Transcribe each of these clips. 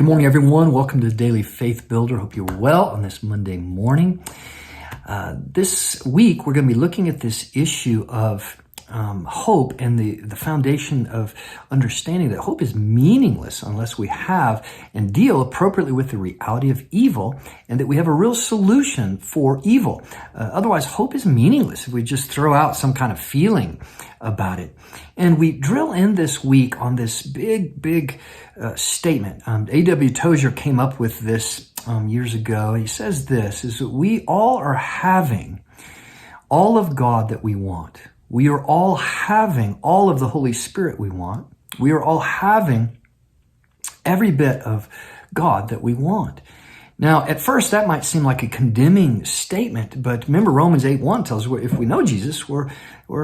Good morning, everyone. Welcome to Daily Faith Builder. Hope you're well on this Monday morning. This week, we're going to be looking at this issue of hope and the foundation of understanding that hope is meaningless unless we have and deal appropriately with the reality of evil, and that we have a real solution for evil. Otherwise, hope is meaningless if we just throw out some kind of feeling about it. And we drill in this week on this big statement. A.W. Tozer came up with this years ago. He says this, is that we all are having all of God that we want. We are all having all of the Holy Spirit we want. We are all having every bit of God that we want. Now, at first, that might seem like a condemning statement, but remember Romans 8:1 tells us if we know Jesus, we're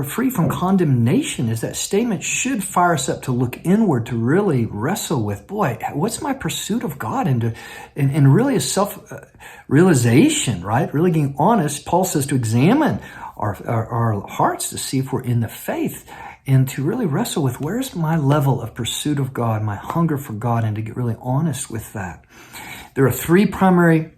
free from condemnation. Is that statement should fire us up to look inward, to really wrestle with, boy, what's my pursuit of God? And really a self-realization, right? Really getting honest. Paul says to examine our hearts to see if we're in the faith, and to really wrestle with where's my level of pursuit of God, my hunger for God, and to get really honest with that. There are three primary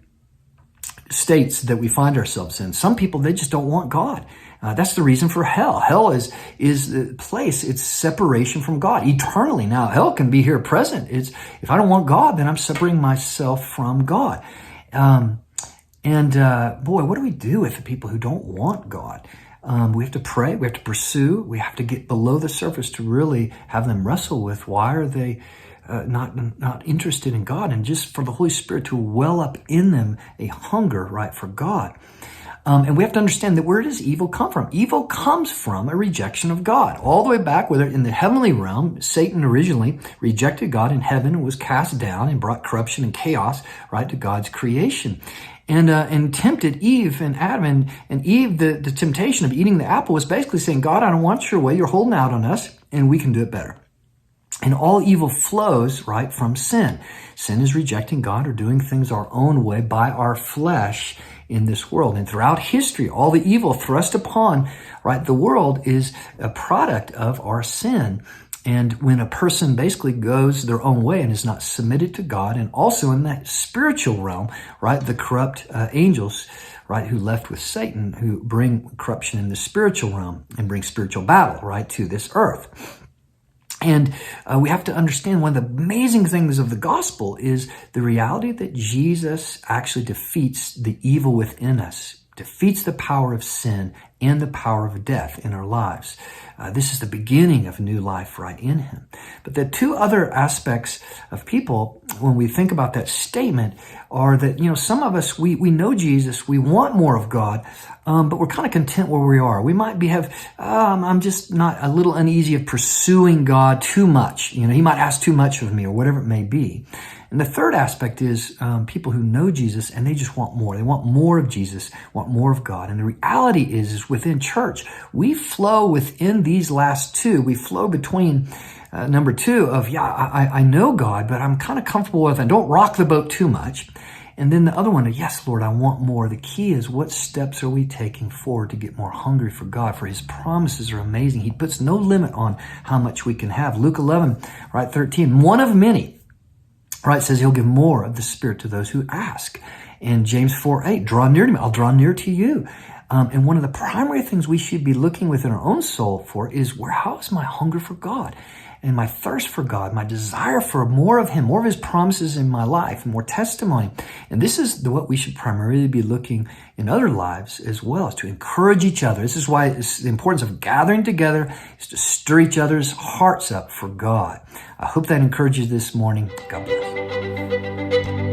states that we find ourselves in. Some people, they just don't want God. That's the reason for hell. Hell is the place, it's separation from God eternally. Now, hell can be here present. If I don't want God, then I'm separating myself from God. Boy, what do we do with the people who don't want God? We have to pray, we have to pursue, we have to get below the surface to really have them wrestle with why are they not interested in God, and just for the Holy Spirit to well up in them a hunger, right, for God. And we have to understand that where does evil come from? Evil comes from a rejection of God. All the way back, whether in the heavenly realm, Satan originally rejected God in heaven and was cast down and brought corruption and chaos, right, to God's creation. And tempted Eve and Adam. And Eve, the temptation of eating the apple was basically saying, God, I don't want your way. You're holding out on us, and we can do it better. And all evil flows, right, from sin. Sin is rejecting God or doing things our own way by our flesh in this world. And throughout history, all the evil thrust upon, right, the world is a product of our sin. And when a person basically goes their own way and is not submitted to God, and also in that spiritual realm, right, the corrupt angels, right, who left with Satan, who bring corruption in the spiritual realm and bring spiritual battle, right, to this earth. And we have to understand one of the amazing things of the gospel is the reality that Jesus actually defeats the evil within us, defeats the power of sin and the power of death in our lives. This is the beginning of new life right in him. But the two other aspects of people, when we think about that statement, are that, some of us, we know Jesus, we want more of God, but we're kind of content where we are. We might I'm just not a little uneasy of pursuing God too much. He might ask too much of me or whatever it may be. And the third aspect is people who know Jesus and they just want more. They want more of Jesus, want more of God. And the reality is within church, we flow within these last two. We flow between number two of, I know God, but I'm kind of comfortable with it. Don't rock the boat too much. And then the other one, yes, Lord, I want more. The key is what steps are we taking forward to get more hungry for God? For his promises are amazing. He puts no limit on how much we can have. Luke 11, right, 13, one of many, right, says he'll give more of the Spirit to those who ask. And James 4:8, draw near to me, I'll draw near to you. And one of the primary things we should be looking within our own soul for is how is my hunger for God? And my thirst for God, my desire for more of him, more of his promises in my life, more testimony. And this is what we should primarily be looking in other lives as well, is to encourage each other. This is why it's the importance of gathering together is to stir each other's hearts up for God. I hope that encourages this morning. God bless.